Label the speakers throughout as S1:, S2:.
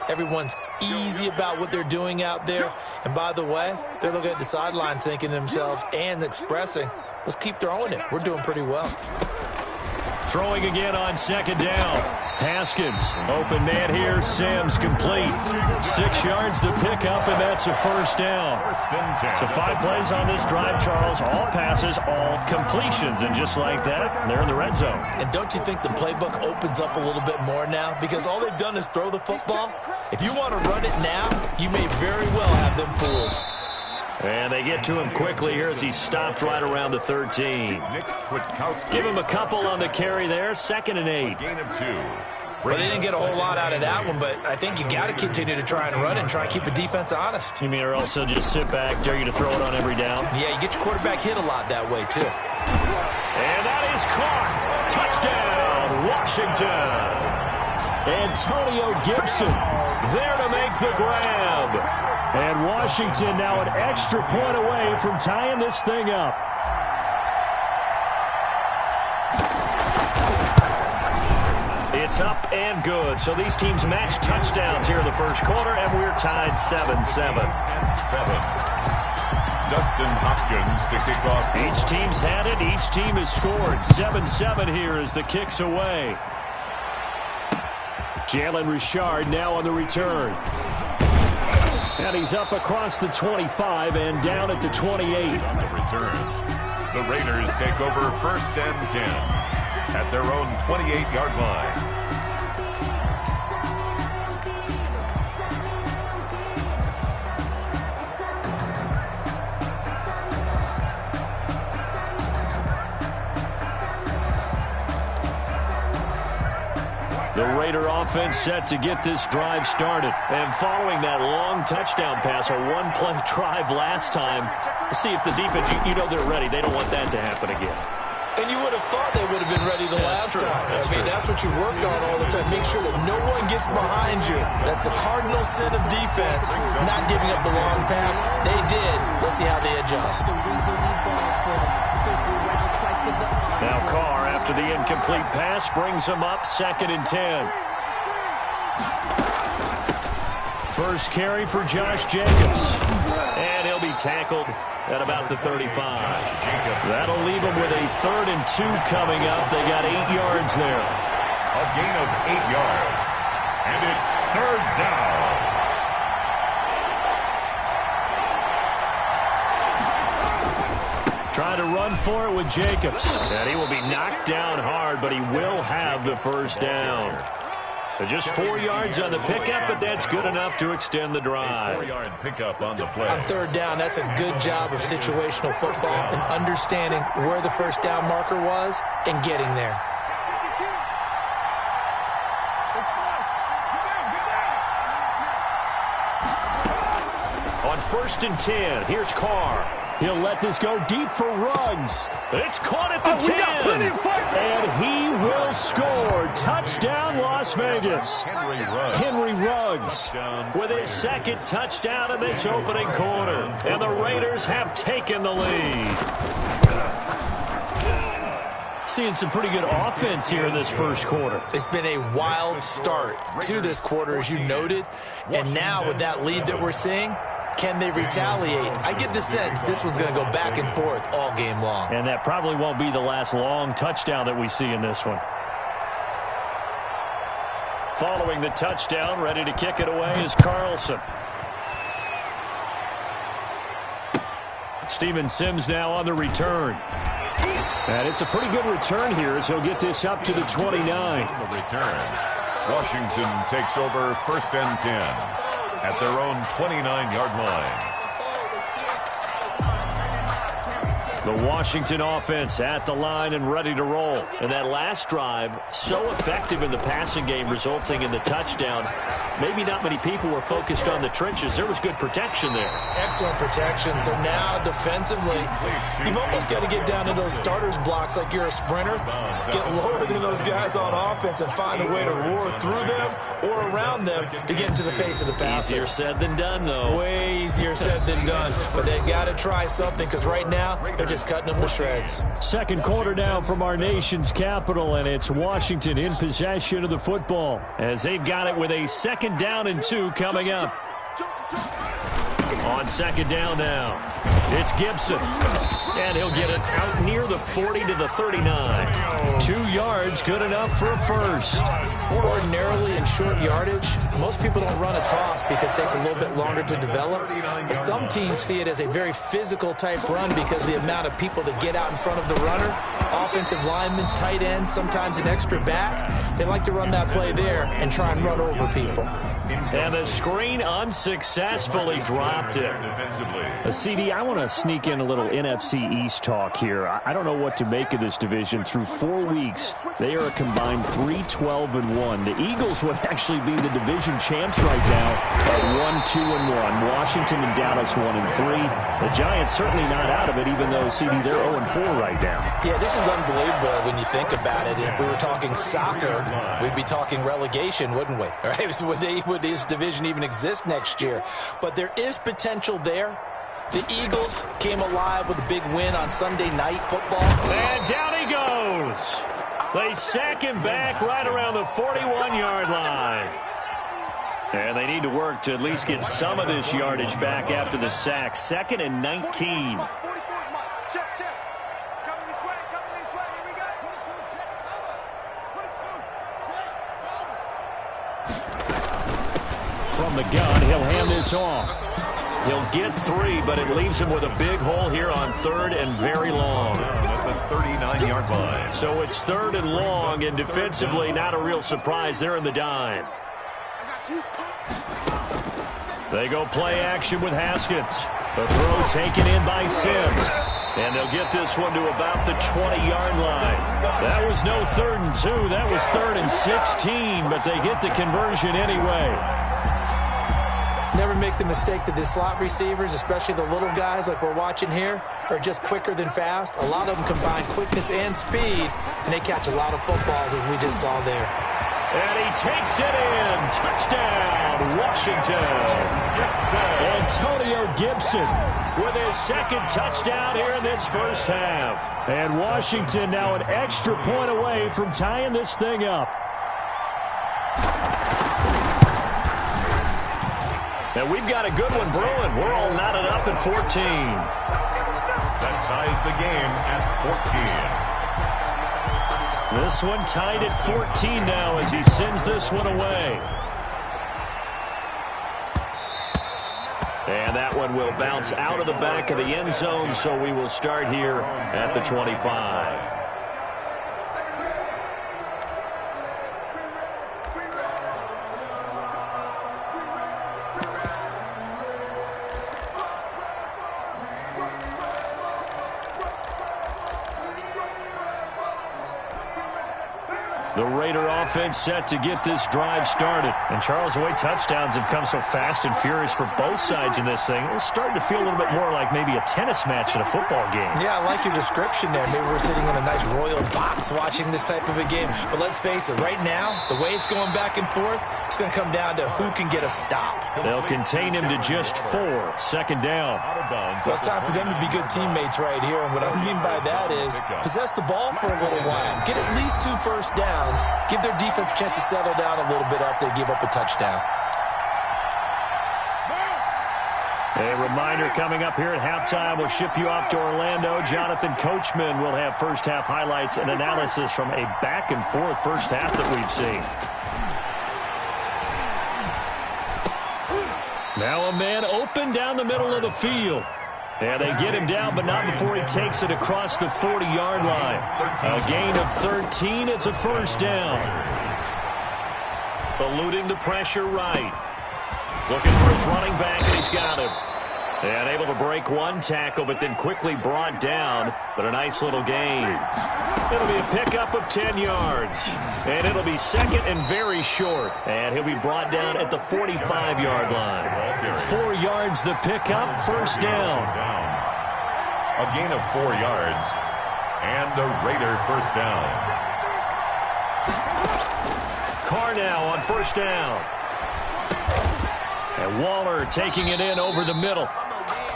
S1: Everyone's easy about what they're doing out there. And by the way, they're looking at the sideline thinking to themselves and expressing, let's keep throwing it. We're doing pretty well.
S2: Throwing again on second down. Haskins, open man here, Sims complete. 6 yards the pickup, and that's a first down. So 5 plays on this drive, Charles. All passes, all completions, and just like that, they're in the red zone.
S1: And don't you think the playbook opens up a little bit more now? Because all they've done is throw the football. If you want to run it now, you may very well have them fooled.
S2: And they get to him quickly here as he stopped right around the 13. Give him a couple on the carry there. 2nd and 8.
S1: Well, they didn't get a whole lot out of that one, but I think you got to continue to try and run and try and keep the defense honest.
S2: You mean or else they'll just sit back, dare you to throw it on every down?
S1: Yeah, you get your quarterback hit a lot that way, too.
S2: And that is caught. Touchdown, Washington. Antonio Gibson there to make the grab. And Washington now an extra point away from tying this thing up. It's up and good. So these teams match touchdowns here in the first quarter, and we're tied 7-7.
S3: Dustin Hopkins to kick off.
S2: Each team's had it. Each team has scored. 7-7 here as the kick's away. Jalen Richard now on the return. And he's up across the 25 and down at the 28.
S3: On the return, the Raiders take over 1st and 10 at their own 28-yard line.
S2: The Raider offense set to get this drive started. And following that long touchdown pass, a one-play drive last time, let's see if the defense, you know they're ready. They don't want that to happen again.
S1: And you would have thought they would have been ready the last time. That's what you work on all the time. Make sure that no one gets behind you. That's the cardinal sin of defense, not giving up the long pass. They did. Let's see how they adjust.
S2: Now Carr, after the incomplete pass, brings him up 2nd and 10. First carry for Josh Jacobs. And he'll be tackled at about the 35. That'll leave him with a 3rd and 2 coming up. They got 8 yards there.
S3: A gain of 8 yards. And it's 3rd down.
S2: Trying to run for it with Jacobs. And he will be knocked down hard, but he will have the first down. Just 4 yards on the pickup, but that's good enough to extend the drive.
S3: 4-yard pickup on the play.
S1: On 3rd down, that's a good job of situational football and understanding where the first down marker was and getting there. On 1st and 10, here's Carr. He'll let this go deep for Ruggs. It's caught at the 10. And he will score. Touchdown, Las Vegas. Henry Ruggs with his 2nd touchdown in this opening quarter. And the Raiders have taken the lead. Seeing some pretty good offense here in this first quarter. It's been a wild start to this quarter, as you noted. And now with that lead that we're seeing, can they retaliate? I get the sense this one's going to go back and forth all game long. And that probably won't be the last long touchdown that we see in this one. Following the touchdown, ready to kick it away is Carlson. Steven Sims now on the return. And it's a pretty good return here as he'll get this up to the 29.
S3: The return. Washington takes over 1st and 10. At their own 29-yard line.
S2: The Washington offense at the line and ready to roll. And that last drive, so effective in the passing game, resulting in the touchdown. Maybe not many people were focused on the trenches. There was good protection there.
S1: Excellent protection. So now, defensively, you've almost got to get down to those starters blocks like you're a sprinter. Get lower than those guys on offense and find a way to roar through them or around them to get into the face of the passer.
S2: Easier said than done, though.
S1: Way easier said than done. But they've got to try something because right now, they're just
S4: just cutting them to shreds.
S1: Second quarter now from our nation's capital, and it's Washington in possession of the football as they've got it with a 2nd down and 2 coming up. On 2nd down now, it's Gibson. And he'll get it out near the 40 to the 39. 2 yards, good enough for a first.
S4: Ordinarily in short yardage, most people don't run a toss because it takes a little bit longer to develop. But some teams see it as a very physical type run because the amount of people that get out in front of the runner, offensive linemen, tight ends, sometimes an extra back. They like to run that play there and try and run over people.
S1: And the screen unsuccessfully dropped it. CD, I want to sneak in a little NFC East talk here. I don't know what to make of this division. Through 4 weeks, they are a combined 3-12-1. The Eagles would actually be the division champs right now at 1-2-1. Washington and Dallas 1-3. The Giants certainly not out of it, even though, CD, they're 0-4 right now.
S4: Yeah, this is unbelievable when you think about it. If we were talking soccer, we'd be talking relegation, wouldn't we? Right? Would this division even exist next year? But there is potential there. The Eagles came alive with a big win on Sunday Night Football.
S1: And down he goes. They sack him back right around the 41-yard line. And they need to work to at least get some of this yardage back after the sack. 2nd and 19. From the gun, he'll hand this off. He'll get 3, but it leaves him with a big hole here on 3rd and very long.
S3: At the 39-yard line.
S1: So it's 3rd and long, and defensively, not a real surprise. They're in the dime. They go play action with Haskins. The throw taken in by Sims. And they'll get this one to about the 20-yard line. That was no 3rd and 2. That was 3rd and 16, but they get the conversion anyway.
S4: Never make the mistake that the slot receivers, especially the little guys like we're watching here, are just quicker than fast. A lot of them combine quickness and speed, and they catch a lot of footballs, as we just saw there.
S1: And he takes it in. Touchdown, Washington. Antonio Gibson with his 2nd touchdown here in this first half. And Washington now an extra point away from tying this thing up. And we've got a good one brewing. We're all knotted up at 14.
S3: That ties the game at 14.
S1: This one tied at 14 now as he sends this one away. And that one will bounce out of the back of the end zone, so we will start here at the 25. The Raider offense set to get this drive started. And Charles, the way touchdowns have come so fast and furious for both sides in this thing, it's starting to feel a little bit more like maybe a tennis match in a football game.
S4: Yeah, I like your description there. Maybe we're sitting in a nice royal box watching this type of a game. But let's face it, right now, the way it's going back and forth, it's going to come down to who can get a stop.
S1: They'll contain him to just 4. 2nd down.
S4: So it's time for them to be good teammates right here. And what I mean by that is possess the ball for a little while. Get at least 2 first downs. Give their defense a chance to settle down a little bit after they give up a touchdown.
S1: A reminder coming up here at halftime. We'll ship you off to Orlando. Jonathan Coachman will have first half highlights and analysis from a back-and-forth first half that we've seen. Now a man open down the middle of the field. And they get him down, but not before he takes it across the 40-yard line. A gain of 13. It's a first down. Eluding the pressure right. Looking for his running back, and he's got him. And able to break one tackle, but then quickly brought down. But a nice little gain. It'll be a pickup of 10 yards. And it'll be 2nd and very short. And he'll be brought down at the 45-yard line. 4 yards the pickup, first down.
S3: A gain of 4 yards. And a Raider first down.
S1: Carr now on first down. And Waller taking it in over the middle.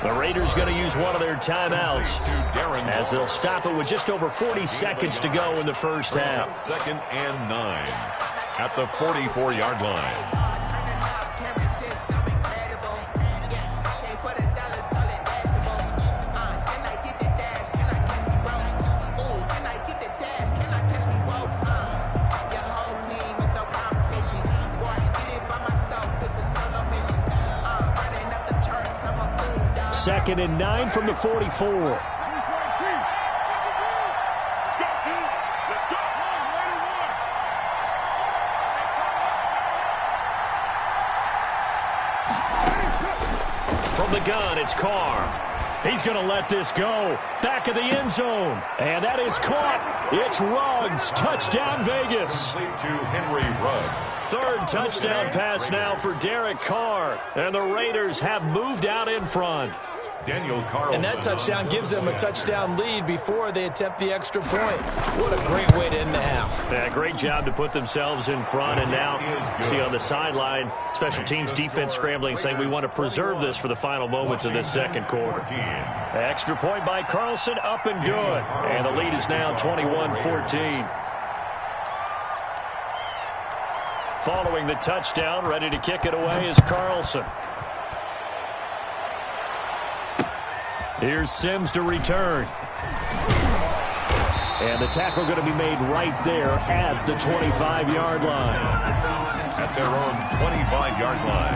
S1: The Raiders going to use one of their timeouts as they'll stop it with just over 40 seconds to go in the first half.
S3: 2nd and 9 at the 44-yard line.
S1: Second and 9 from the 44. From the gun, it's Carr. He's going to let this go. Back of the end zone. And that is caught. It's Ruggs. Touchdown, Vegas.
S3: To Henry Ruggs.
S1: Third touchdown pass now for Derek Carr. And the Raiders have moved out in front.
S3: Daniel Carlson.
S4: And that touchdown gives them a touchdown lead before they attempt the extra point. What a great way to end the half.
S1: Yeah, great job to put themselves in front. And now, see on the sideline, special teams defense scrambling, saying we want to preserve this for the final moments of this second quarter. Extra point by Carlson, up and good. And the lead is now 21-14. Following the touchdown, ready to kick it away is Carlson. Here's Sims to return. And the tackle going to be made right there at the 25-yard line.
S3: At their own 25-yard line.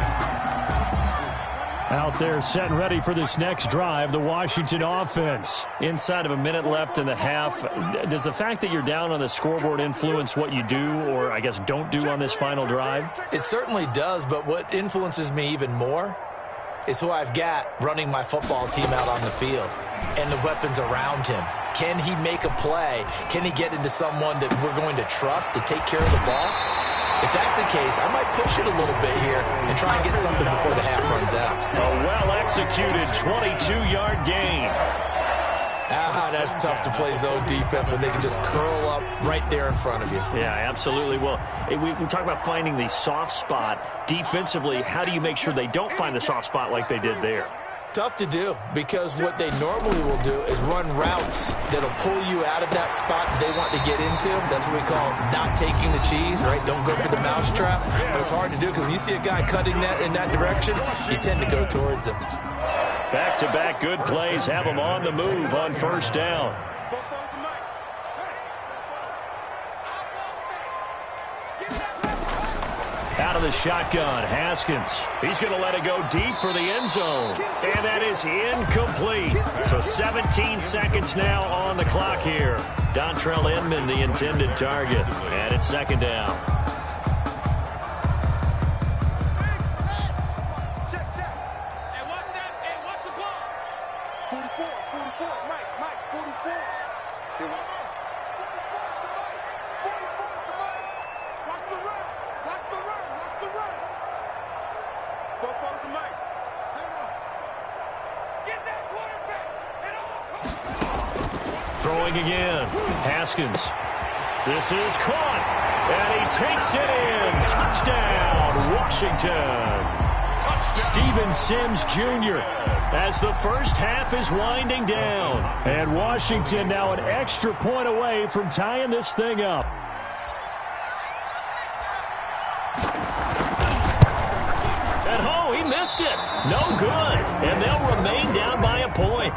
S1: Out there set and ready for this next drive, the Washington offense. Inside of a minute left in the half, does the fact that you're down on the scoreboard influence what you do or, I guess, don't do on this final drive?
S4: It certainly does, but what influences me even more is who I've got running my football team out on the field and the weapons around him. Can he make a play? Can he get into someone that we're going to trust to take care of the ball? If that's the case, I might push it a little bit here and try and get something before the half runs out.
S1: A well-executed 22-yard gain.
S4: That's tough to play zone defense when they can just curl up right there in front of you.
S1: Yeah, absolutely. Well, we talk about finding the soft spot. Defensively, how do you make sure they don't find the soft spot like they did there?
S4: Tough to do, because what they normally will do is run routes that'll pull you out of that spot they want to get into. That's what we call not taking the cheese, right? Don't go for the mousetrap. But it's hard to do because when you see a guy cutting that in that direction, you tend to go towards him.
S1: Back-to-back good plays have them on the move on first down. Out of the shotgun, Haskins. He's going to let it go deep for the end zone. And that is incomplete. So 17 seconds now on the clock here. Dontrell Inman, the intended target. And it's second down. Throwing again. Haskins. This is caught. And he takes it in. Touchdown, Washington. Steven Sims Jr. as the first half is winding down. And Washington now an extra point away from tying this thing up. And oh, he missed it. No good. And they'll remain down by a point.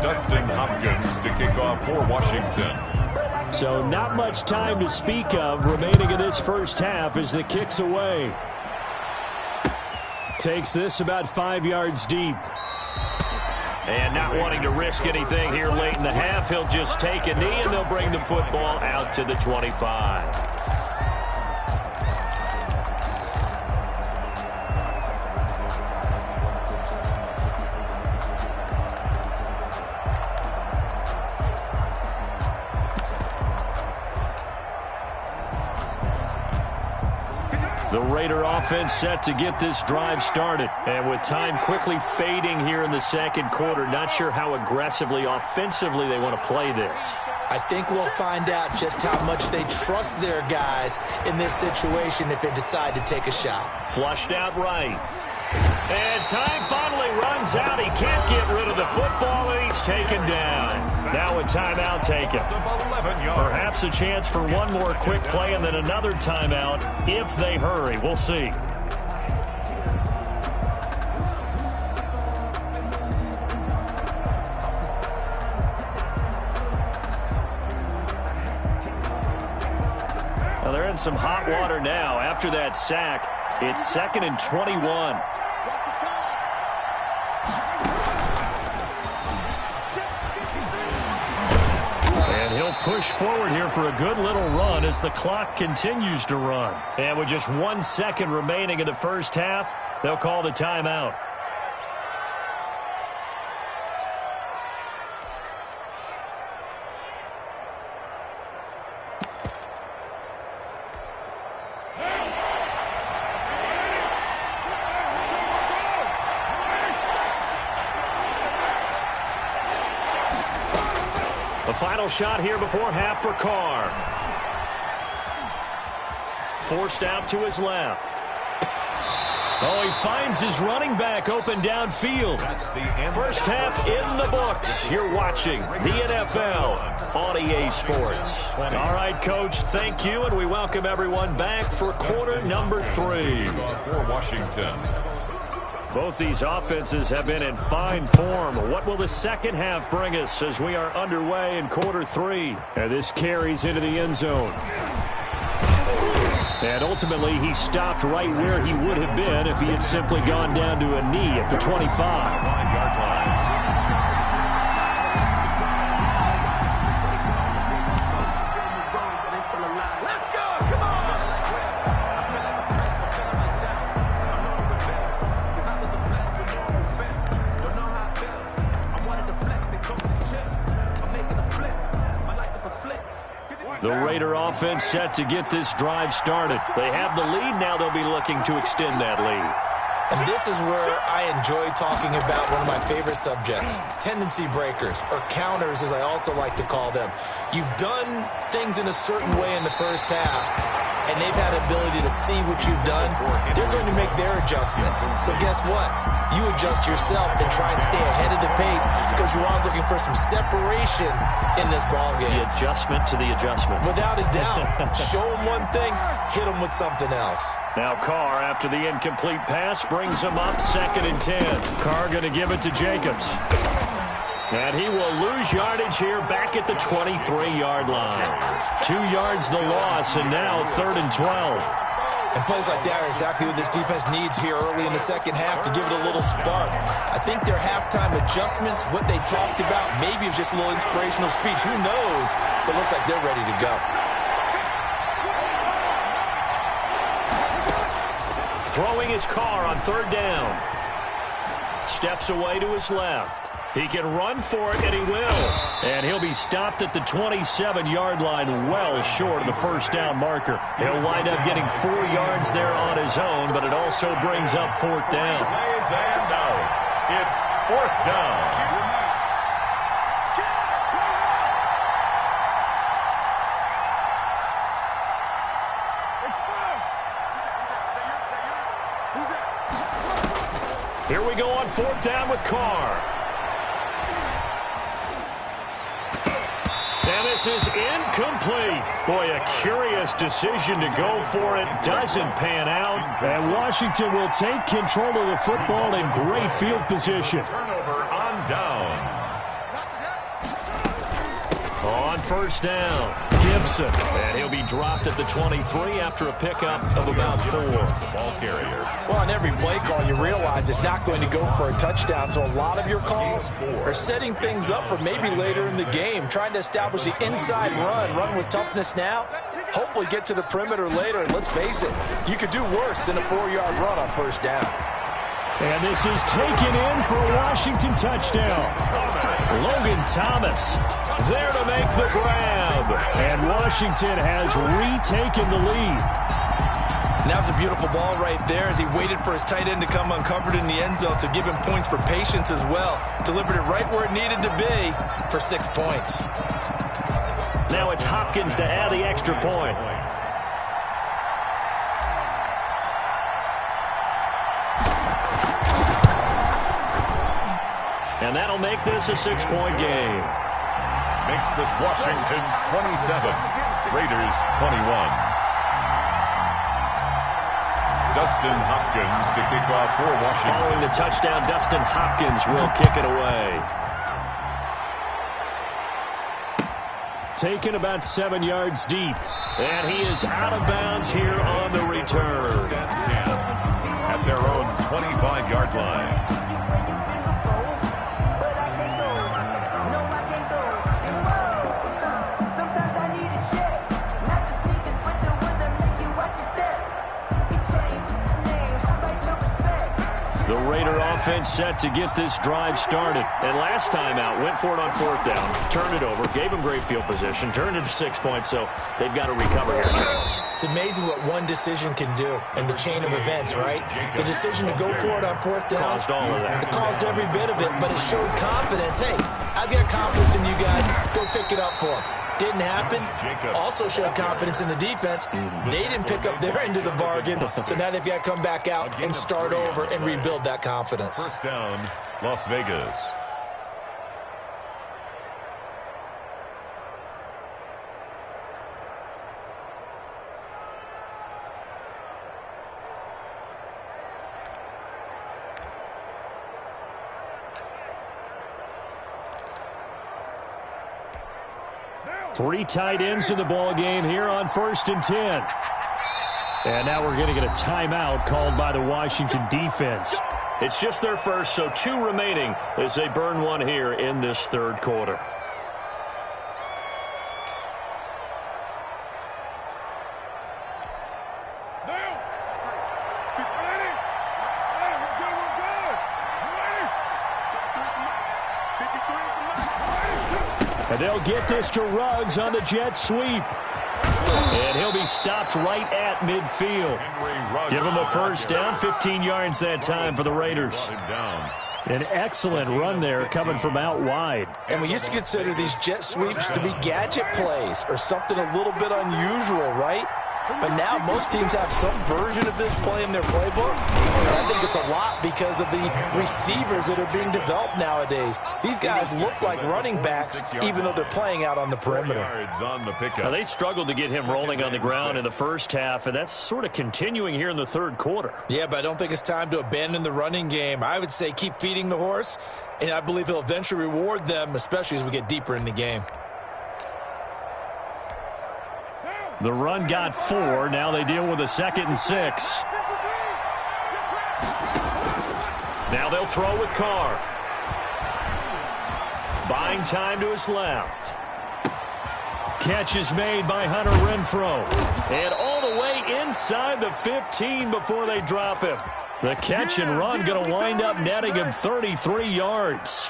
S3: Dustin Hopkins to kick off for Washington.
S1: So not much time to speak of remaining in this first half as the kick's away. Takes this about 5 yards deep. And not wanting to risk anything here late in the half, he'll just take a knee and they'll bring the football out to the 25. The Raider offense set to get this drive started. And with time quickly fading here in the second quarter, not sure how aggressively, offensively they want to play this.
S4: I think we'll find out just how much they trust their guys in this situation if they decide to take a shot.
S1: Flushed out right. And time finally runs out. He can't get rid of the football, and he's taken down. Now a timeout taken. Perhaps a chance for one more quick play and then another timeout if they hurry. We'll see. Well, they're in some hot water now. After that sack, it's 2nd and 21. He'll push forward here for a good little run as the clock continues to run. And with just 1 second remaining in the first half, they'll call the timeout. The final shot here before half for Carr. Forced out to his left. Oh, he finds his running back open downfield. First half in the books. You're watching the NFL on EA Sports. All right, Coach, thank you, and we welcome everyone back for quarter number 3.
S3: For Washington.
S1: Both these offenses have been in fine form. What will the second half bring us as we are underway in quarter 3? And this carries into the end zone. And ultimately, he stopped right where he would have been if he had simply gone down to a knee at the 25.
S3: 5-yard line.
S1: The Raider offense set to get this drive started. They have the lead. Now they'll be looking to extend that lead.
S4: And this is where I enjoy talking about one of my favorite subjects, tendency breakers, or counters as I also like to call them. You've done things in a certain way in the first half, and they've had the ability to see what you've done. They're going to make their adjustments. So guess what? You adjust yourself and try and stay ahead of the pace because you are looking for some separation in this ballgame.
S1: The adjustment to the adjustment.
S4: Without a doubt. Show them one thing, hit them with something else.
S1: Now Carr, after the incomplete pass, brings him up 2nd and 10. Carr going to give it to Jacobs. And he will lose yardage here back at the 23-yard line. 2 yards the loss, and now 3rd and 12.
S4: And plays like that are exactly what this defense needs here early in the second half to give it a little spark. I think their halftime adjustments, what they talked about, maybe it was just a little inspirational speech. Who knows? But it looks like they're ready to go.
S1: Throwing his Carr on 3rd down. Steps away to his left. He can run for it, and he will. And he'll be stopped at the 27-yard line, well short of the first down marker. He'll wind up getting 4 yards there on his own, but it also brings up 4th down.
S3: And out. It's 4th down.
S1: Here we go on 4th down with Carr. And this is incomplete. Boy, a curious decision to go for it. Doesn't pan out. And Washington will take control of the football in great field position.
S3: Turnover on downs.
S1: On 1st down, Gibson. And he'll be dropped at the 23 after a pickup of about 4.
S3: Ball carrier.
S4: Well, on every play call, you realize it's not going to go for a touchdown. So a lot of your calls are setting things up for maybe later in the game, trying to establish the inside run with toughness now, hopefully get to the perimeter later. And let's face it, you could do worse than a 4-yard run on 1st down.
S1: And this is taken in for a Washington touchdown. Logan Thomas there to make the grab. And Washington has retaken the lead.
S4: And that was a beautiful ball right there as he waited for his tight end to come uncovered in the end zone, so give him points for patience as well. Delivered it right where it needed to be for 6 points.
S1: Now it's Hopkins to add the extra point.
S2: And that'll make this a 6-point game.
S3: Makes this Washington 27, Raiders 21. Dustin Hopkins to kick off for Washington.
S2: Following the touchdown, Dustin Hopkins will kick it away.
S1: Taken about 7 yards deep. And he is out of bounds here on the return.
S3: At their own 25-yard line.
S1: The Raider offense set to get this drive started. And last time out, went for it on 4th down, turned it over, gave them great field position, turned it to 6 points, so they've got to recover here, Charles.
S4: It's amazing what one decision can do in the chain of events, right? The decision to go for it on 4th down.
S1: Caused all of that.
S4: It caused every bit of it, but it showed confidence. Hey, I've got confidence in you guys. Go pick it up for them. Didn't happen. Also showed confidence in the defense. They didn't pick up their end of the bargain, so now they've got to come back out and start over and rebuild that confidence.
S3: First down, Las Vegas.
S1: Three tight ends in the ball game here on 1st and 10. And now we're going to get a timeout called by the Washington defense.
S2: It's just their first, so 2 remaining as they burn one here in this 3rd quarter.
S1: And they'll get this to Ruggs on the jet sweep. And he'll be stopped right at midfield. Give him a first down, 15 yards that time for the Raiders. An excellent run there coming from out wide.
S4: And we used to consider these jet sweeps to be gadget plays or something a little bit unusual, right? But now most teams have some version of this play in their playbook. And I think it's a lot because of the receivers that are being developed nowadays. These guys look like running backs even though they're playing out on the perimeter.
S2: Now, they struggled to get him rolling on the ground in the first half, and that's sort of continuing here in the 3rd quarter.
S4: Yeah, but I don't think it's time to abandon the running game. I would say keep feeding the horse, and I believe he'll eventually reward them, especially as we get deeper in the game.
S1: The run got 4. Now they deal with a 2nd and 6.
S2: Now they'll throw with Carr. Buying time to his left.
S1: Catch is made by Hunter Renfrow.
S2: And all the way inside the 15 before they drop him.
S1: The catch and run going to wind up netting him 33 yards.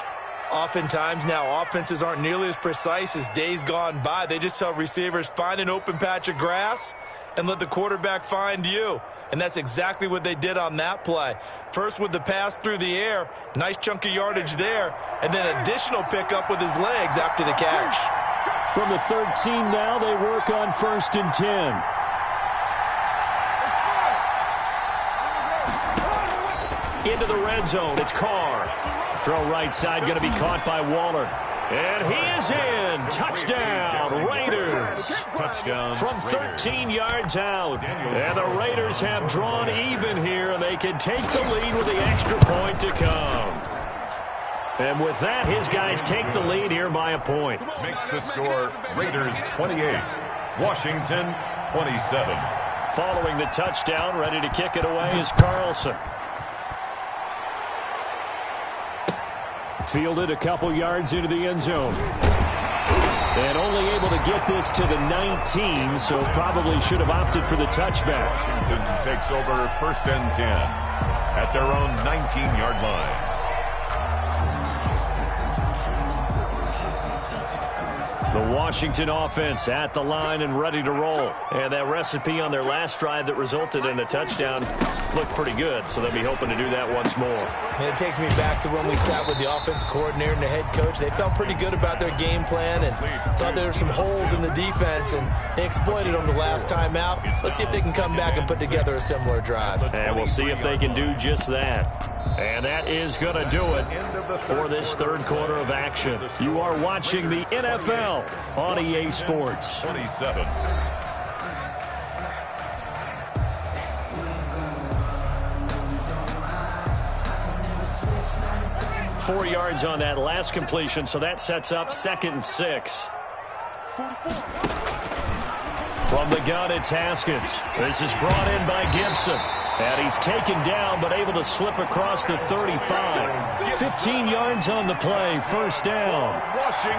S4: Oftentimes now offenses aren't nearly as precise as days gone by. They just tell receivers, find an open patch of grass and let the quarterback find you. And that's exactly what they did on that play. First with the pass through the air, nice chunk of yardage there, and then additional pickup with his legs after the catch.
S1: From the 13 now, they work on 1st and 10.
S2: Into the red zone, it's Carr.
S1: Throw right side, going to be caught by Waller.
S2: And he is in. Touchdown, Raiders.
S3: Touchdown
S2: from 13 yards out. And the Raiders have drawn even here, and they can take the lead with the extra point to come. And with that, his guys take the lead here by a point.
S3: Makes the score Raiders 28, Washington 27.
S2: Following the touchdown, ready to kick it away is Carlson.
S1: Fielded a couple yards into the end zone. And only able to get this to the 19, so probably should have opted for the touchback.
S3: Washington takes over 1st and 10 at their own 19-yard line.
S2: The Washington offense at the line and ready to roll. And that recipe on their last drive that resulted in a touchdown
S1: looked pretty good, so they'll be hoping to do that once more.
S4: And it takes me back to when we sat with the offensive coordinator and the head coach. They felt pretty good about their game plan and thought there were some holes in the defense, and they exploited them the last time out. Let's see if they can come back and put together a similar drive.
S1: And we'll see if they can do just that. And that is going to do it for this third quarter of action. You are watching the NFL on EA Sports.
S3: 27.
S1: Four yards on that last completion, so that sets up 2nd and 6. From the gun, it's Haskins. This is brought in by Gibson. And he's taken down, but able to slip across the 35. 15 yards on the play, 1st down.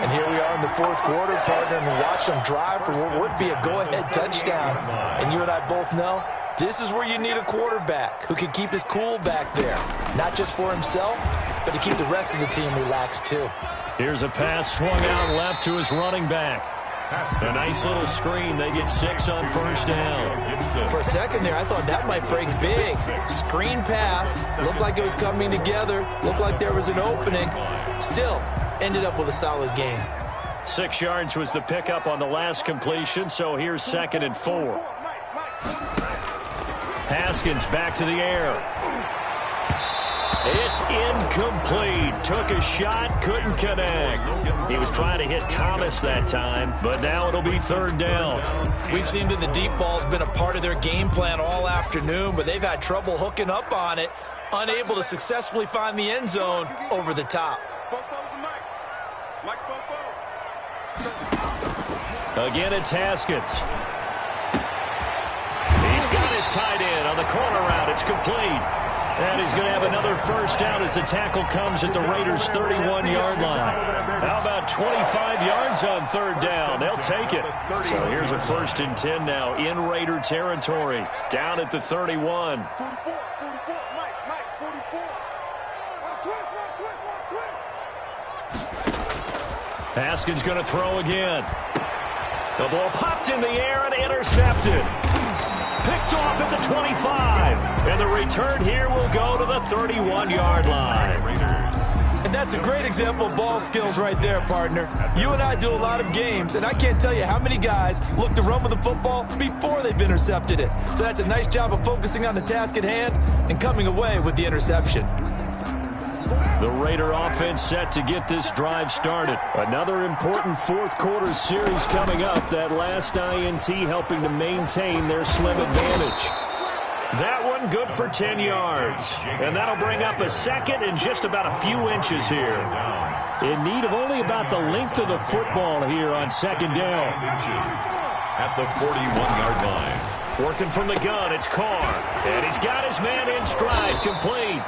S4: And here we are in the 4th quarter, partner, and watch them drive for what would be a go-ahead touchdown. And you and I both know this is where you need a quarterback who can keep his cool back there. Not just for himself, but to keep the rest of the team relaxed, too.
S1: Here's a pass swung out left to his running back. A nice little screen. They get 6 on 1st down.
S4: For a second there, I thought that might break big. Screen pass. Looked like it was coming together. Looked like there was an opening. Still, ended up with a solid gain.
S1: 6 yards was the pickup on the last completion, so here's 2nd and 4. Haskins back to the air. It's incomplete. Took a shot, couldn't connect. He was trying to hit Thomas that time, but now it'll be 3rd down.
S4: We've seen that the deep ball's been a part of their game plan all afternoon, but they've had trouble hooking up on it, unable to successfully find the end zone over the top.
S1: Again, it's Haskins. He's got his tight end on the corner route. It's complete. And he's going to have another 1st down as the tackle comes at the Raiders' 31-yard line. How about 25 yards on 3rd down? They'll take it. So here's a 1st and 10 now in Raider territory. Down at the 31. Haskins going to throw again. The ball popped in the air and intercepted. Picked off at the 25. And the return here will go to the 31-yard line.
S4: And that's a great example of ball skills right there, partner. You and I do a lot of games, and I can't tell you how many guys look to run with the football before they've intercepted it. So that's a nice job of focusing on the task at hand and coming away with the interception.
S1: The Raider offense set to get this drive started. Another important 4th quarter series coming up. That last INT helping to maintain their slim advantage. That one good for 10 yards. And that'll bring up a 2nd and just about a few inches here. In need of only about the length of the football here on 2nd down.
S3: At the 41-yard line.
S1: Working from the gun, it's Carr. And he's got his man in stride, complete.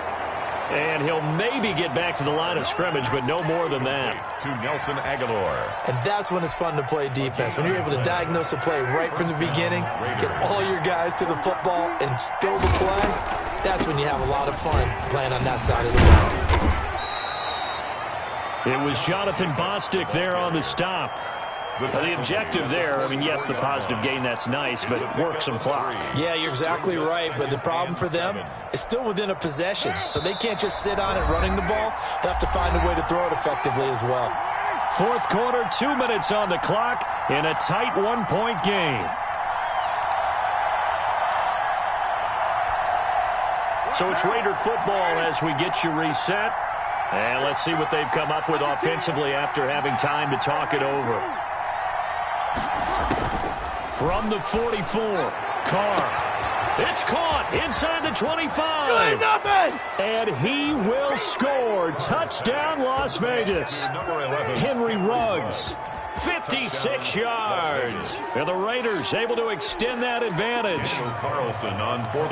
S1: And he'll maybe get back to the line of scrimmage, but no more than that.
S3: To Nelson Aguilar.
S4: And that's when it's fun to play defense. When you're able to diagnose a play right from the beginning, get all your guys to the football, and spill the play, that's when you have a lot of fun playing on that side of the ball.
S1: It was Jonathan Bostic there on the stop. The objective there, I mean, yes, the positive gain, that's nice, but work some clock.
S4: Yeah, you're exactly right, but the problem for them is still within a possession, so they can't just sit on it running the ball. They'll have to find a way to throw it effectively as well.
S1: 4th quarter, 2 minutes on the clock in a tight 1-point game. So it's Raider football as we get you reset. And let's see what they've come up with offensively after having time to talk it over. From the 44, Carr. It's caught inside the 25.
S4: Really nothing.
S1: And he will score. Touchdown, Las Vegas. Henry Ruggs, 56 yards. And the Raiders able to extend that advantage.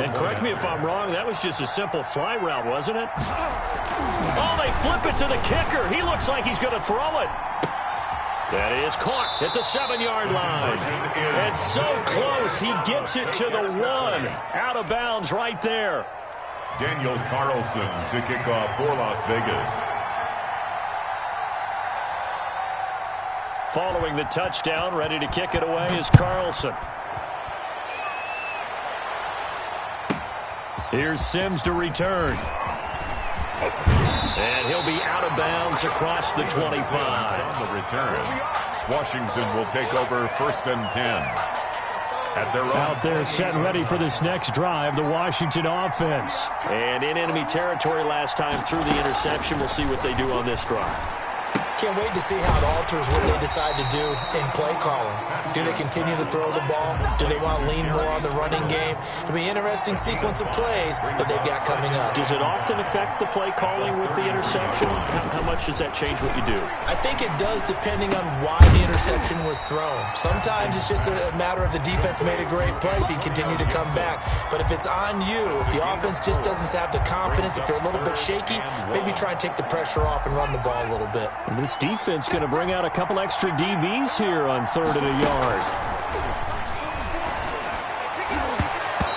S1: And correct me if I'm wrong, that was just a simple fly route, wasn't it? Oh, they flip it to the kicker. He looks like he's going to throw it. That is caught at the 7-yard line. And so close, he gets it to the 1. Out of bounds right there.
S3: Daniel Carlson to kick off for Las Vegas.
S1: Following the touchdown, ready to kick it away is Carlson.
S2: Here's Sims to return. And he'll be out of bounds across the 25.
S3: On the return, Washington will take over 1st and 10.
S1: Out there set and ready for this next drive, the Washington offense.
S2: And in enemy territory last time through the interception. We'll see what they do on this drive.
S4: Can't wait to see how it alters what they decide to do in play calling. Do they continue to throw the ball? Do they want to lean more on the running game? It'll be an interesting sequence of plays that they've got coming up.
S2: Does it often affect the play calling with the interception? How much does that change what you do?
S4: I think it does depending on why the interception was thrown. Sometimes it's just a matter of the defense made a great play, so you continue to come back. But if it's on you, if the offense just doesn't have the confidence, if they're a little bit shaky, maybe try and take the pressure off and run the ball a little bit.
S1: And this defense going to bring out a couple extra DBs here on 3rd and a yard.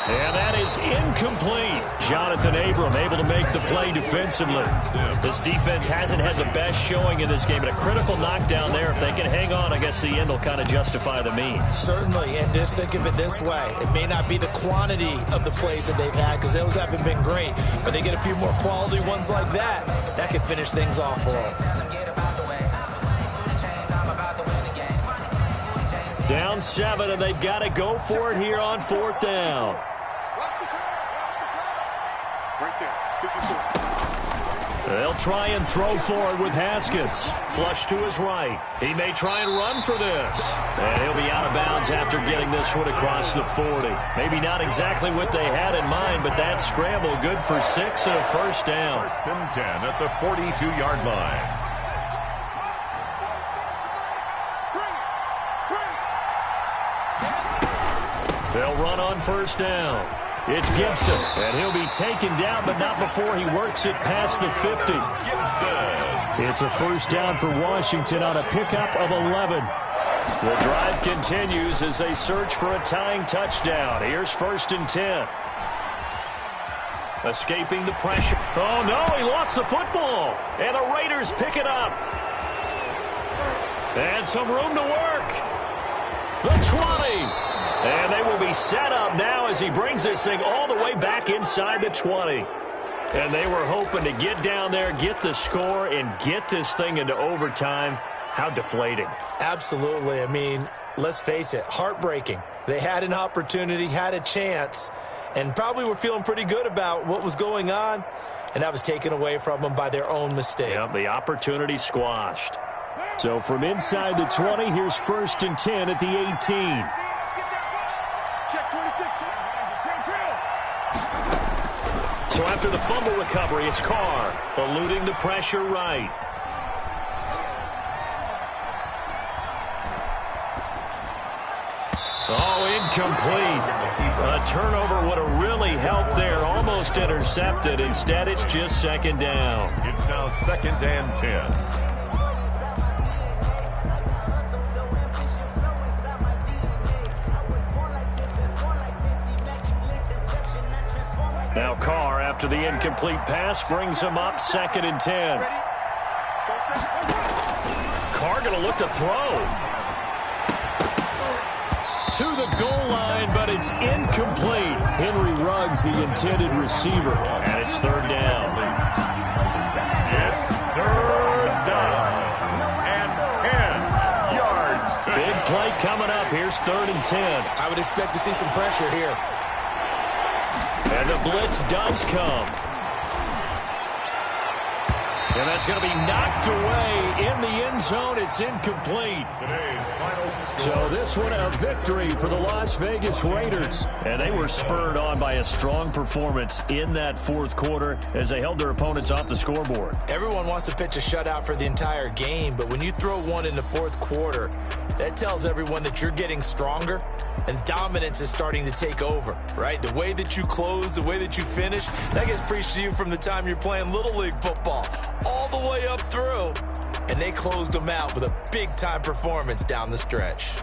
S1: And that is incomplete. Jonathan Abram able to make the play defensively. This defense hasn't had the best showing in this game, but a critical knockdown there. If they can hang on, I guess the end will kind of justify the means.
S4: Certainly, and just think of it this way. It may not be the quantity of the plays that they've had, because those haven't been great, but they get a few more quality ones like that. That could finish things off for them.
S2: Down 7, and they've got to go for it here on 4th down. They'll try and throw forward with Haskins. Flush to his right. He may try and run for this. And he'll be out of bounds after getting this one across the 40. Maybe not exactly what they had in mind, but that scramble good for 6 and a 1st down.
S3: 1st and 10 at the 42-yard line.
S2: They'll run on 1st down. It's Gibson, and he'll be taken down, but not before he works it past the 50.
S1: It's a 1st down for Washington on a pickup of 11.
S2: The drive continues as they search for a tying touchdown. Here's 1st and 10. Escaping the pressure. Oh, no, he lost the football. And the Raiders pick it up. And some room to work. The 20. And they will be set up now as he brings this thing all the way back inside the 20. And they were hoping to get down there, get the score, and get this thing into overtime. How deflating.
S4: Absolutely. I mean, let's face it, heartbreaking. They had an opportunity, had a chance, and probably were feeling pretty good about what was going on, and that was taken away from them by their own mistake.
S2: Yep, the opportunity squashed.
S1: So from inside the 20, here's 1st and 10 at the 18.
S2: So after the fumble recovery, it's Carr eluding the pressure right. Oh, incomplete. A turnover would have really helped there. Almost intercepted. Instead, it's just 2nd down.
S3: It's now 2nd and 10.
S2: Now Carr, after the incomplete pass, brings him up 2nd and 10. Carr going to look to throw. To the goal line, but it's incomplete.
S1: Henry Ruggs, the intended receiver.
S2: And it's 3rd down.
S3: It's 3rd down and 10 yards.
S2: Big play coming up. Here's 3rd and 10.
S4: I would expect to see some pressure here.
S2: And the blitz does come. And that's going to be knocked away in the end zone. It's incomplete.
S1: So this one a victory for the Las Vegas Raiders.
S2: And they were spurred on by a strong performance in that 4th quarter as they held their opponents off the scoreboard.
S4: Everyone wants to pitch a shutout for the entire game, but when you throw one in the 4th quarter, that tells everyone that you're getting stronger and dominance is starting to take over, right? The way that you close, the way that you finish, that gets preached to you from the time you're playing Little League football all the way up through. And they closed them out with a big-time performance down the stretch.